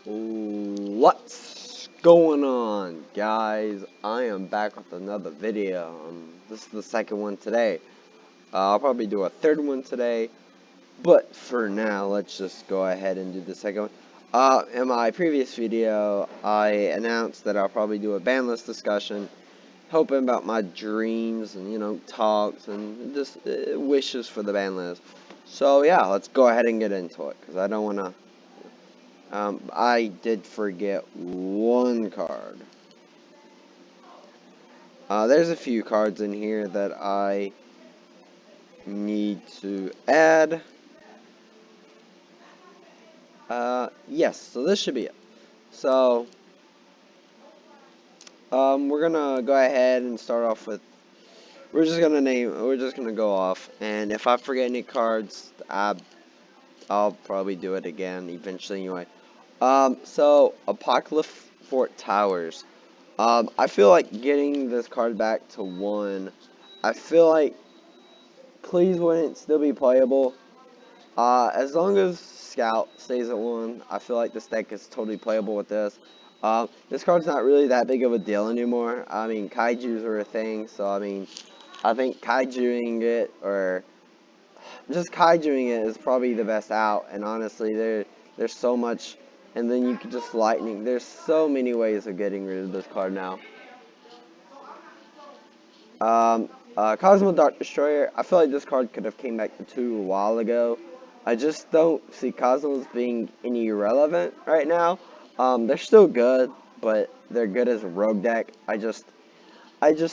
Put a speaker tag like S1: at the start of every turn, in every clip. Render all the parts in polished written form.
S1: What's going on, guys? I am back with another video. This is the second one today. I'll probably do a third one today, but for now, let's just go ahead and do the second one. In my previous video, I announced that I'll probably do a ban list discussion, hoping about my dreams and, talks and just wishes for the ban list. So, yeah, let's go ahead and get into it, because I don't want to. I did forget one card. There's a few cards in here that I need to add. Yes, so this should be it. So, we're gonna go ahead and start off with, we're just gonna go off, and if I forget any cards, I'll probably do it again eventually anyway. So, Apocalypse Fort Towers. I feel like getting this card back to 1, I feel like please wouldn't still be playable. As long as Scout stays at 1, I feel like this deck is totally playable with this. This card's not really that big of a deal anymore. I mean, Kaijus are a thing, so I mean, I think Kaijuing it, or just Kaijuing it is probably the best out, and honestly, there's so much. And then you can just lightning. There's so many ways of getting rid of this card now. Cosmo Dark Destroyer. I feel like this card could have came back to 2 a while ago. I just don't see Cosmos being any relevant right now. They're still good, but they're good as a rogue deck. I just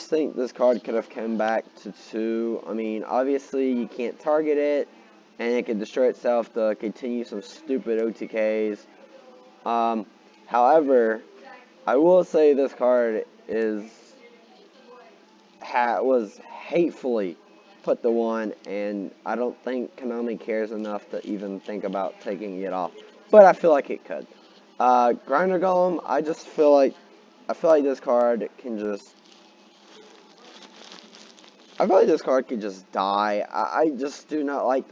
S1: think this card could have come back to 2. I mean, obviously you can't target it, and it can destroy itself to continue some stupid OTKs. However, I will say this card was hatefully put to 1, and I don't think Konami cares enough to even think about taking it off. But I feel like it could. Grinder Golem, I feel like this card can just. I feel like this card can just die. I just do not like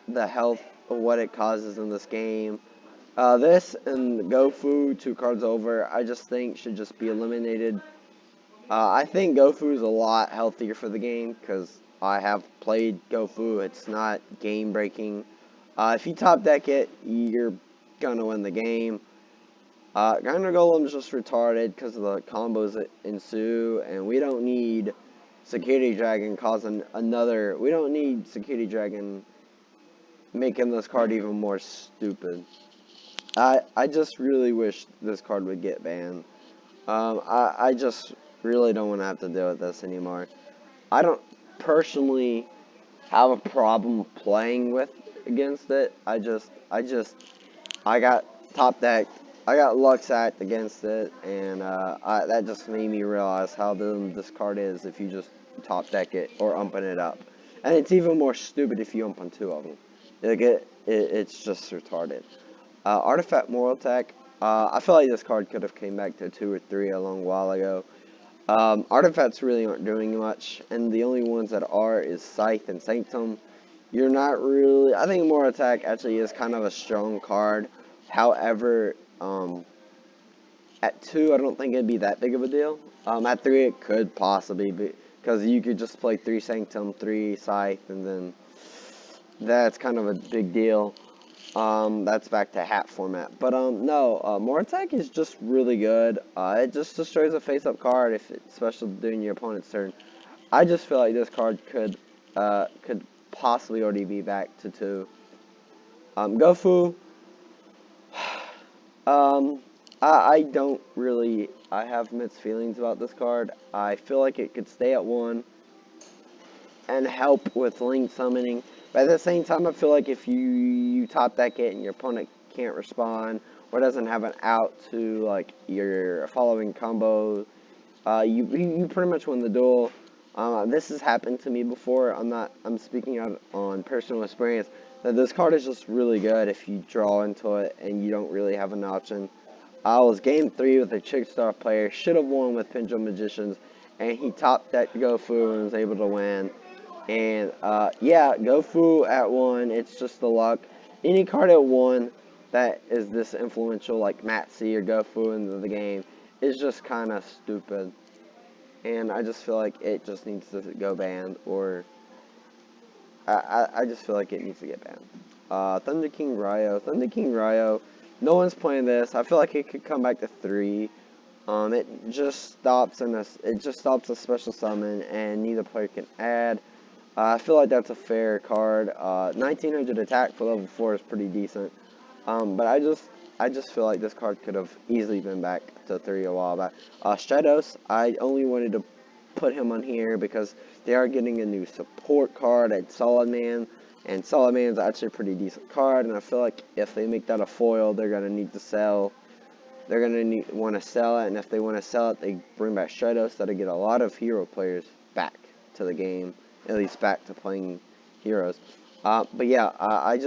S1: the health of what it causes in this game. This and Gofu, 2 cards over, I just think should just be eliminated. I think Gofu is a lot healthier for the game because I have played Gofu. It's not game breaking. If you top deck it, you're gonna win the game. Grinder Golem is just retarded because of the combos that ensue, and we don't need Security Dragon causing another. We don't need Security Dragon making this card even more stupid. I just really wish this card would get banned. I just really don't want to have to deal with this anymore. I don't personally have a problem playing against it. I got top decked. I got luck sacked against it, and that just made me realize how dumb this card is if you just top deck it or umping it up. And it's even more stupid if you ump on 2 of them. It's just retarded. Artifact Moral Tech. I feel like this card could have came back to 2 or 3 a long while ago. Artifacts really aren't doing much, and the only ones that are is Scythe and Sanctum. You're not really. I think Moral Attack actually is kind of a strong card. However, at 2, I don't think it'd be that big of a deal. At 3, it could possibly be, because you could just play 3 Sanctum, 3 Scythe, and then that's kind of a big deal. That's back to hat format. But, no, More Attack is just really good. It just destroys a face-up card, especially during your opponent's turn. I just feel like this card could possibly already be back to 2. Gofu. I don't really, I have mixed feelings about this card. I feel like it could stay at 1 and help with link summoning. But at the same time, I feel like if you top deck it and your opponent can't respond or doesn't have an out to like your following combo, you pretty much win the duel. This has happened to me before. I'm speaking out on personal experience that this card is just really good if you draw into it and you don't really have an option. I was game 3 with a Chick Star player, should have won with Pendulum Magicians, and he top decked Gofu and was able to win. And, yeah, Gofu at 1, it's just the luck. Any card at 1, that is this influential like Matt C or Gofu into the game is just kind of stupid. And I just feel like it just needs to go banned, or I just feel like it needs to get banned. Thunder King Ryo. Thunder King Ryo, no one's playing this. I feel like it could come back to 3. It just stops a special summon, and neither player can add. I feel like that's a fair card. 1900 attack for level 4 is pretty decent. But I just feel like this card could have easily been back to 3 a while back. Stratos, I only wanted to put him on here because they are getting a new support card at Solid Man, and Solid Man's actually a pretty decent card, and I feel like if they make that a foil, they're going to need to sell. They're going to want to sell it, and if they want to sell it, they bring back Stratos. That'll get a lot of hero players back to the game, at least back to playing heroes. But yeah, I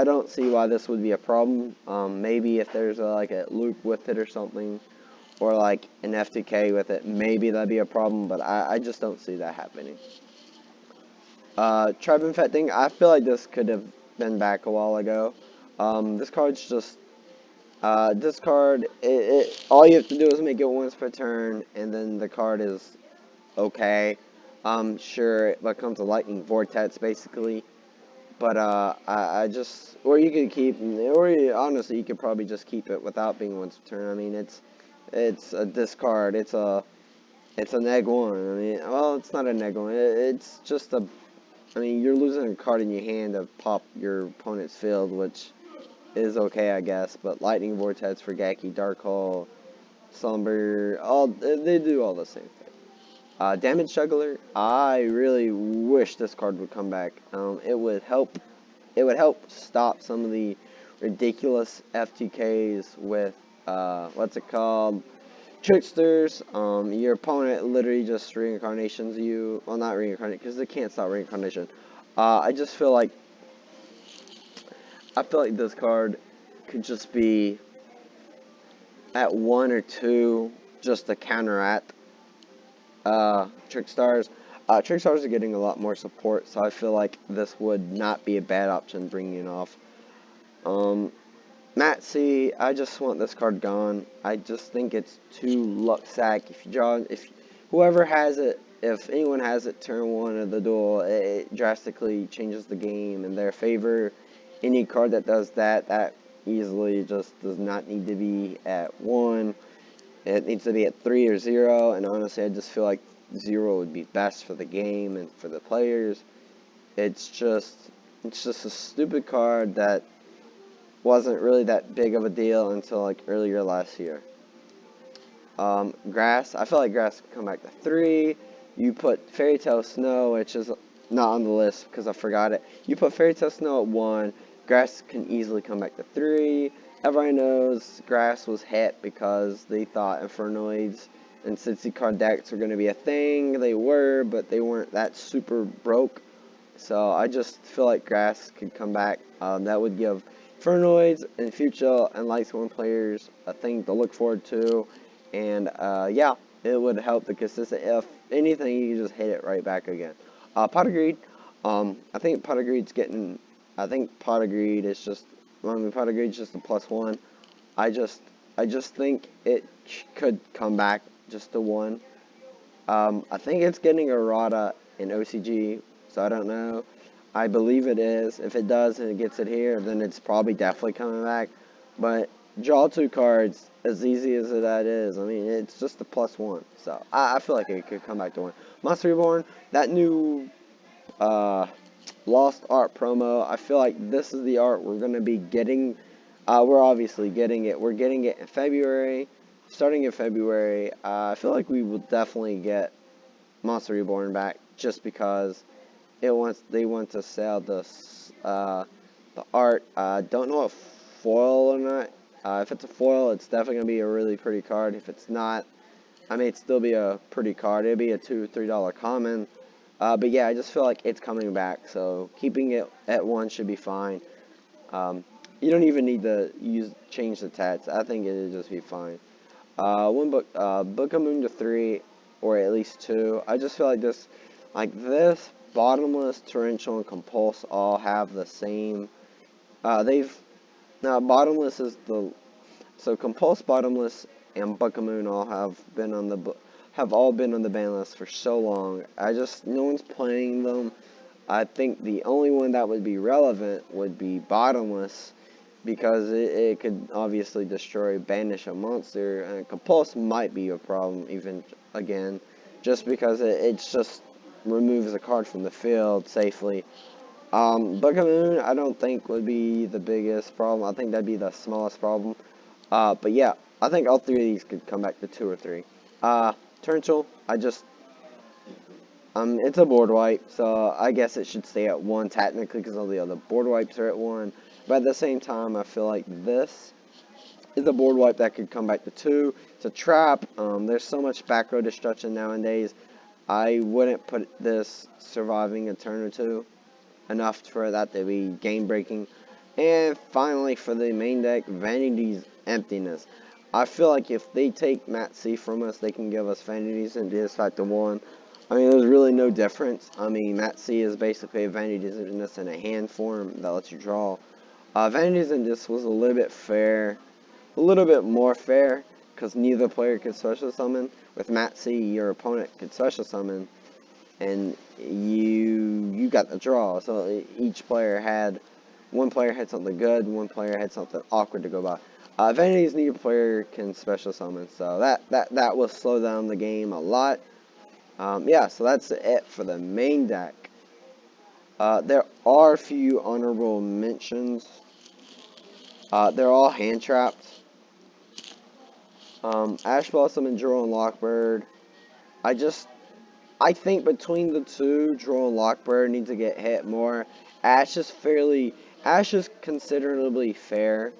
S1: don't see why this would be a problem. Maybe if there's like a loop with it or something, or like an FTK with it, maybe that'd be a problem, but I just don't see that happening. Tribe Infecting, I feel like this could have been back a while ago. This card's just, this card, all you have to do is make it once per turn, and then the card is okay. Sure, it becomes a Lightning Vortex, basically. But, I just, or you could keep, or honestly, you could probably just keep it without being once per turn. I mean, it's a discard, it's a neg 1. I mean, well, it's not a neg 1, it's just a, I mean, you're losing a card in your hand to pop your opponent's field, which is okay, I guess, but Lightning Vortex for Gaki, Dark Hole, Slumber, they do all the same thing. Damage Juggler, I really wish this card would come back. It would help stop some of the ridiculous FTKs with, what's it called? Tricksters. Your opponent literally just reincarnations you. Well, not reincarnate, because they can't stop reincarnation. I feel like this card could just be at 1 or 2 just to counteract Trickstars. Trickstars are getting a lot more support, so I feel like this would not be a bad option bringing it off. Matt C, I just want this card gone. I just think it's too luck sack. If whoever has it, if anyone has it turn 1 of the duel, it drastically changes the game in their favor. Any card that does that easily just does not need to be at 1. It needs to be at 3 or 0, and honestly, I just feel like 0 would be best for the game and for the players. It's just a stupid card that wasn't really that big of a deal until like earlier last year. Grass, I feel like Grass could come back to 3. You put Fairy Tale Snow, which is not on the list because I forgot it. You put Fairy Tale Snow at 1. Grass can easily come back to 3. Everybody knows Grass was hit because they thought Infernoids and Cincy card decks were going to be a thing. They were, but they weren't that super broke. So I just feel like Grass could come back. That would give Infernoids and Future and Lightsworn players a thing to look forward to. And yeah, it would help the consistent. If anything, you just hit it right back again. Pot of Greed. I think Pot of Greed's getting. I think Pot of Greed is just. Pot of Greed's just a +1. I just think it could come back just to 1. I think it's getting errata in OCG, so I don't know. I believe it is. If it does and it gets it here, then it's probably definitely coming back. But draw 2 cards, as easy as that is. I mean, it's just a +1. So I feel like it could come back to 1. Monster Reborn, that new Lost Art promo, I feel like this is the art we're going to be getting. We're obviously getting it. We're getting it in February. Starting in February, I feel like we will definitely get Monster Reborn back just because they want to sell the art. Don't know if foil or not. If it's a foil, it's definitely going to be a really pretty card. If it's not, I mean, it'd still be a pretty card. It'd be a $2 or $3 common. But yeah, I just feel like it's coming back. So keeping it at 1 should be fine. You don't even need to change the tats. I think it'll just be fine. Book of Moon to 3, or at least 2. I just feel like this, Bottomless, Torrential, and Compulse all have the same. They've Now, Bottomless is the so Compulse, Bottomless, and Buckamoon have all been on the ban list for so long. No one's playing them. I think the only one that would be relevant would be Bottomless, because it could obviously banish a monster, and Compulse might be a problem even again, just because it just removes a card from the field safely. Buckamoon I don't think would be the biggest problem. I think that'd be the smallest problem. But yeah, I think all three of these could come back to 2 or 3. Torrential, it's a board wipe, so I guess it should stay at 1 technically, because all the other board wipes are at 1. But at the same time, I feel like this is a board wipe that could come back to 2. It's a trap. There's so much back row destruction nowadays. I wouldn't put this surviving a turn or 2 enough for that to be game breaking. And finally, for the main deck, Vanity's Emptiness. I feel like if they take Mat C from us, they can give us Vanity's Emptiness back to 1. I mean, there's really no difference. I mean, Mat C is basically a Vanity's Emptiness in a hand form that lets you draw. Vanity's Emptiness was a little bit more fair, because neither player could special summon. With Mat C, your opponent could special summon, and you got the draw. So one player had something good, one player had something awkward to go by. Vanity's neither player can special summon, so that will slow down the game a lot. Yeah, so that's it for the main deck. There are a few honorable mentions. They're all hand trapped. Ash Blossom and Droll and Lockbird. I think between the two, Droll and Lockbird need to get hit more. Ash is considerably fair.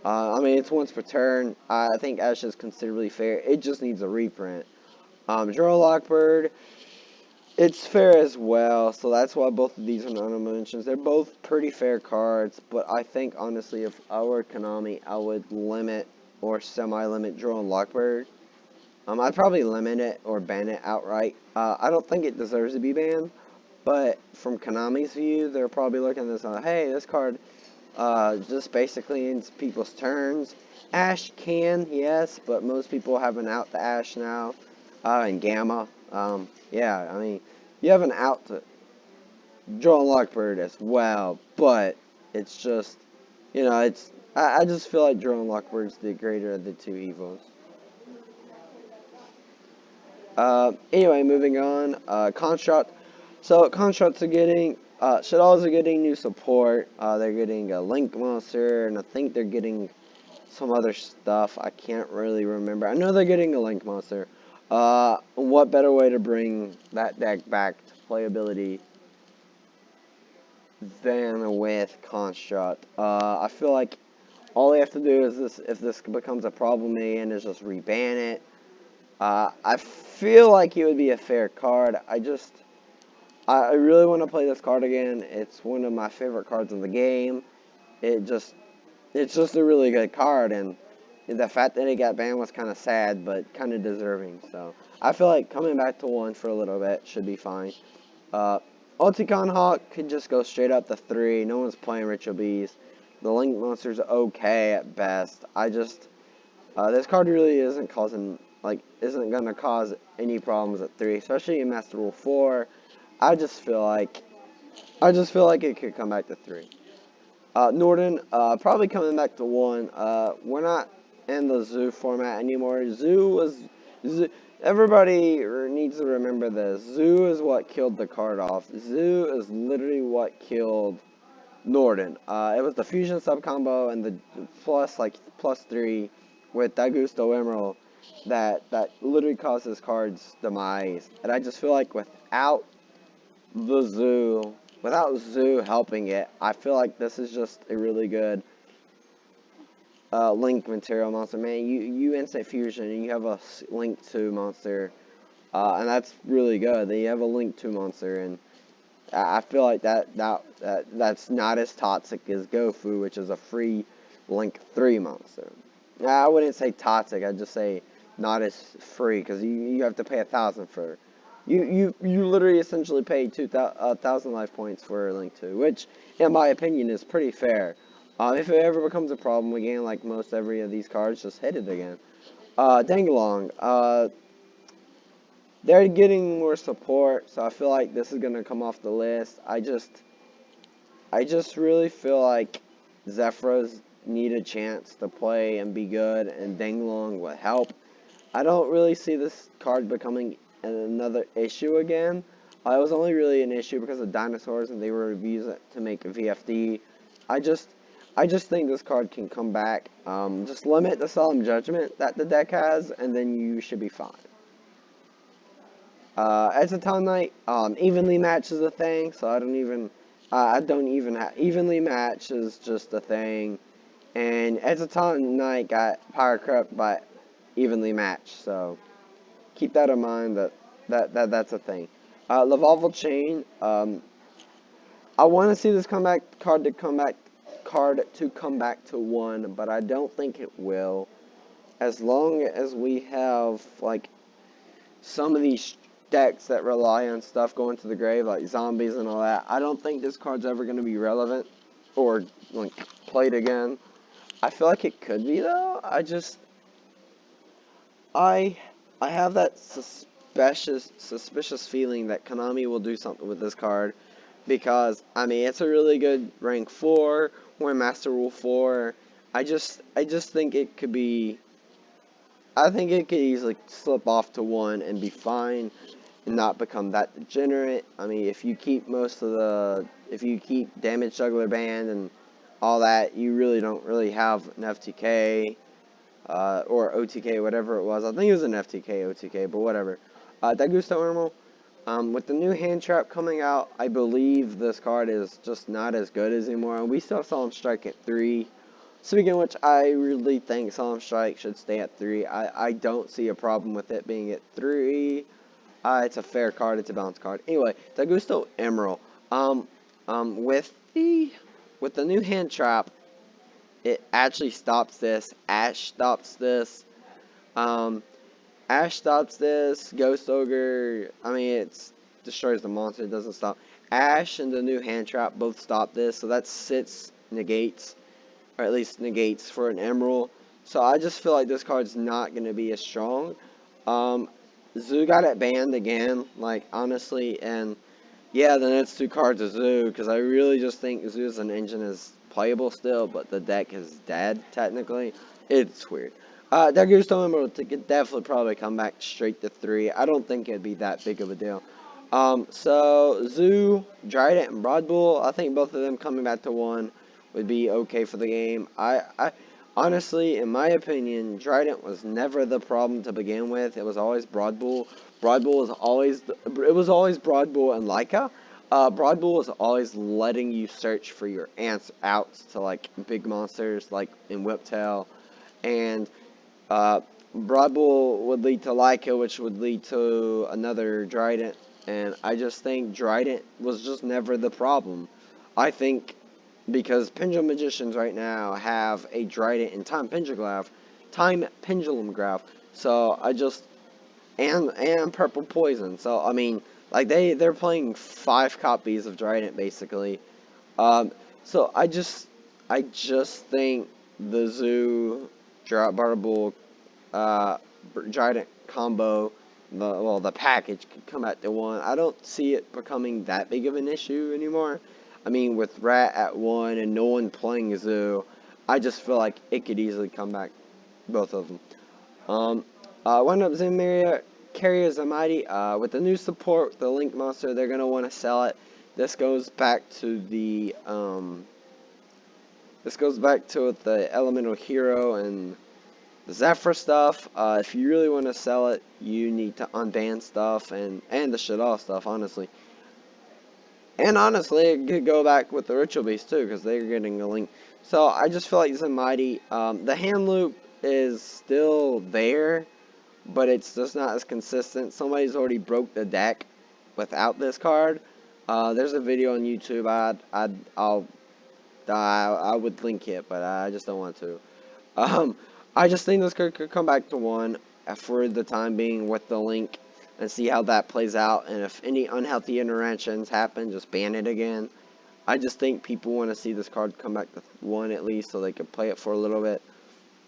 S1: I mean, it's once per turn. I think Ash is considerably fair. It just needs a reprint. Droll and Lockbird, it's fair as well, so that's why both of these are honorable mentions. They're both pretty fair cards, but I think, honestly, if I were Konami, I would limit or semi-limit Droll and Lockbird. I'd probably limit it or ban it outright. I don't think it deserves to be banned, but from Konami's view, they're probably looking at this and hey, this card just basically ends people's turns. Ash can, yes, but most people have an out to Ash now, and Gamma. Yeah, I mean, you have an out to Droll and Lockbird as well, but it's just, I just feel like Droll and Lockbird's the greater of the two evils. Anyway, moving on. Construct. So constructs are getting, Shaddolls are getting new support. They're getting a Link monster, and I think they're getting some other stuff. I can't really remember. I know they're getting a Link monster. What better way to bring that deck back to playability than with Construct? I feel like all they have to do is if this becomes a problem again, is just reban it. I feel like it would be a fair card. I really want to play this card again. It's one of my favorite cards in the game. It's just a really good card, and the fact that it got banned was kind of sad, but kind of deserving. So I feel like coming back to 1 for a little bit should be fine. Ulticon Hawk could just go straight up to 3. No one's playing Ritual Beast. The Link monster's okay at best. This card really isn't gonna cause any problems at 3, especially in Master Rule 4. I just feel like it could come back to 3. Norden, probably coming back to 1. We're not in the Zoo format anymore. Everybody needs to remember this. Zoo is what killed the card off. Zoo is literally what killed Norden. It was the fusion sub combo and the +3 with Dagusto Emerald that literally caused this card's demise. And I just feel like without Zoo helping it, I feel like this is just a really good Link material monster. Man, you instant fusion and you have a Link 2 monster, and that's really good. Then you have a Link 2 monster, and I feel like that's not as toxic as Gofu, which is a free Link 3 monster. I wouldn't say toxic. I'd just say not as free, because you have to pay 1,000 for. You literally essentially pay 1,000 life points for Link 2, which, in my opinion, is pretty fair. If it ever becomes a problem again, like most every of these cards, just hit it again. Dangalong. They're getting more support, so I feel like this is gonna come off the list. I just really feel like Zephyros need a chance to play and be good, and Dangalong will help. I don't really see this card becoming another issue again. It was only really an issue because of dinosaurs, and they were reviews to make a VFD. I just think this card can come back. Just limit the Solemn Judgment that the deck has, and then you should be fine. As a Town Knight, evenly match is a thing, so I don't even have, evenly match is just a thing. And as a Town Knight got power corrupt by evenly matched, so keep that in mind that's a thing. Lavalval Chain, I want to see this card to come back to 1, but I don't think it will. As long as we have like some of these decks that rely on stuff going to the grave, like zombies and all that, I don't think this card's ever going to be relevant or like played again. I feel like it could be though. I have that suspicious feeling that Konami will do something with this card, because I mean it's a really good rank 4, or Master Rule 4. I just think it could be. I think it could easily slip off to 1 and be fine and not become that degenerate. I mean, if you keep Damage Juggler Band and all that, you really don't really have an FTK, or OTK, whatever it was. I think it was an FTK, OTK, but whatever. Dagusto Emerald. With the new hand trap coming out, I believe this card is just not as good as anymore. And we still saw him strike at 3. Speaking of which, I really think Solemn Strike should stay at 3. I don't see a problem with it being at 3. It's a fair card. It's a balanced card. Anyway, Dagusto Emerald. With the new hand trap, it actually stops this. Ash stops this. Ash stops this. Ghost Ogre. I mean, it destroys the monster. It doesn't stop. Ash and the new hand trap both stop this. So that's 6 negates, or at least negates for an Emerald. So I just feel like this card's not going to be as strong. Zoo got it banned again, like, honestly, and yeah, the next 2 cards are Zoo, because I really just think Zoo as an engine is playable still, but the deck is dead, technically. It's weird. Dagusto Emerald could definitely probably come back straight to 3. I don't think it'd be that big of a deal. So, Zoo, Dryden, and Broadbull, I think both of them coming back to 1 would be okay for the game. Honestly, in my opinion, Dryden was never the problem to begin with. It was always Broadbull. Broadbull was always Broadbull and Leica. Broadbull was always letting you search for your outs to like big monsters like in Whiptail, and Broadbull would lead to Leica, which would lead to another Dryden. And I just think Dryden was just never the problem. I think because Pendulum Magicians right now have a Dryden and Time Pendulum Graph. So I just and Purple Poison. So I mean, like they're playing 5 copies of Dryden basically. So I just think the Zoo Barbull Dryden combo, the package could come out to 1. I don't see it becoming that big of an issue anymore. I mean, with Rat at 1 and no one playing Zoo, I just feel like it could easily come back, both of them. One up Zimiria, Carrier Zamadi, with the new support, the Link Monster, they're going to want to sell it. This goes back to the Elemental Hero and the Zephyr stuff. If you really want to sell it, you need to unban stuff and the Shadal stuff, honestly. And honestly, it could go back with the Ritual Beast too, because they're getting a link. So I just feel like Zamidi, the hand loop is still there, but it's just not as consistent. Somebody's already broke the deck without this card. There's a video on YouTube. I would link it, but I just don't want to. I just think this card could come back to 1 for the time being with the link, and see how that plays out. And if any unhealthy interactions happen, just ban it again. I just think people want to see this card come back to 1 at least so they can play it for a little bit.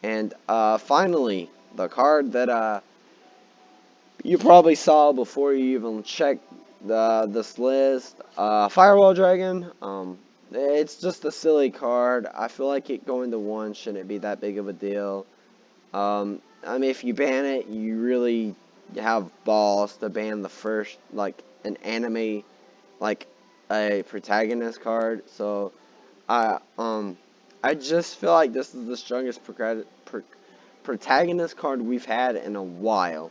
S1: And finally, the card that you probably saw before you even checked this list, Firewall Dragon. It's just a silly card. I feel like it going to 1 shouldn't be that big of a deal. I mean, if you ban it, you really have balls to ban the first, like, an anime, like, a protagonist card. So, I just feel like this is the strongest protagonist card we've had in a while.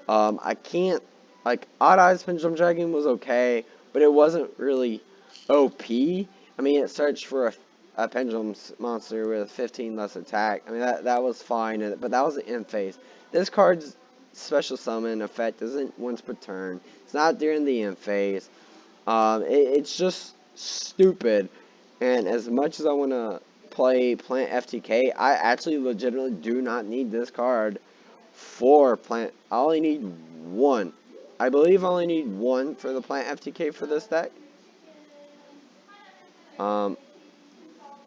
S1: I can't, like, Odd Eyes Pendulum Dragon was okay, but it wasn't really OP. I mean, it searched for a pendulum monster with 15 less attack. I mean, that was fine, but that was the end phase. This card's special summon effect isn't once per turn. It's not during the end phase. It's just stupid. And as much as I want to play Plant FTK, I actually legitimately do not need this card for Plant. I only need 1. I believe I only need 1 for the Plant FTK for this deck.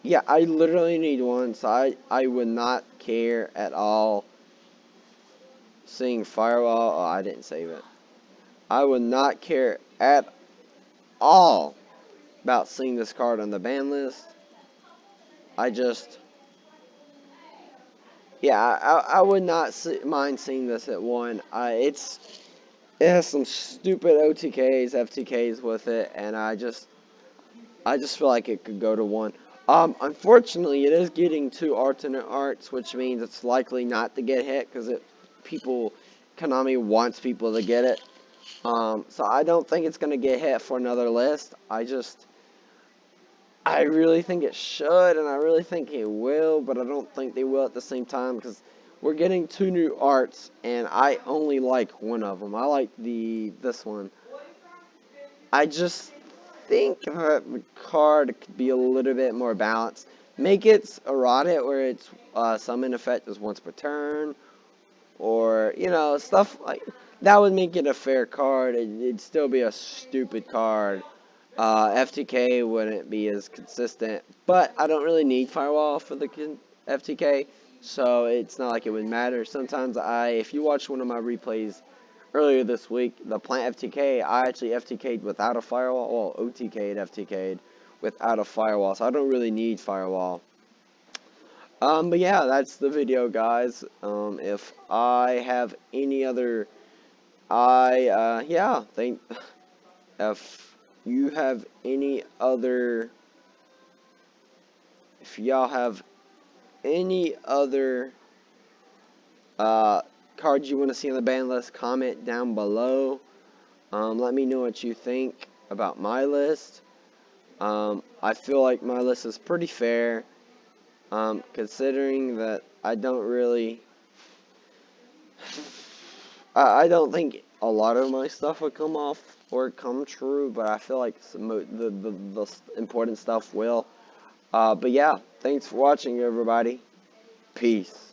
S1: Yeah, I literally need 1, so I would not care at all seeing Firewall. Oh, I didn't save it. I would not care at all about seeing this card on the ban list. Yeah, I would not mind seeing this at 1. It has some stupid OTKs, FTKs with it, and I just feel like it could go to 1. Unfortunately, it is getting 2 alternate arts, which means it's likely not to get hit because Konami wants people to get it. So I don't think it's gonna get hit for another list. I really think it should, and I really think it will, but I don't think they will at the same time because we're getting 2 new arts, and I only like 1 of them. I like this one. I just think that the card could be a little bit more balanced. Make it erotic where its summon effect is once per turn, or, you know, stuff like that would make it a fair card. It'd still be a stupid card. FTK wouldn't be as consistent, but I don't really need Firewall for the FTK, so it's not like it would matter. Sometimes if you watch one of my replays earlier this week, the Plant FTK, I actually FTK'd without a Firewall. Well, OTK'd, FTK'd without a Firewall, so I don't really need Firewall. But yeah, that's the video, guys. If I have any other, yeah, if you have any other, if y'all have any other cards you want to see on the ban list, comment down below. Let me know what you think about my list. I feel like my list is pretty fair, considering that I don't really, I don't think a lot of my stuff would come off or come true, but I feel like the important stuff will. But yeah, thanks for watching, everybody. Peace.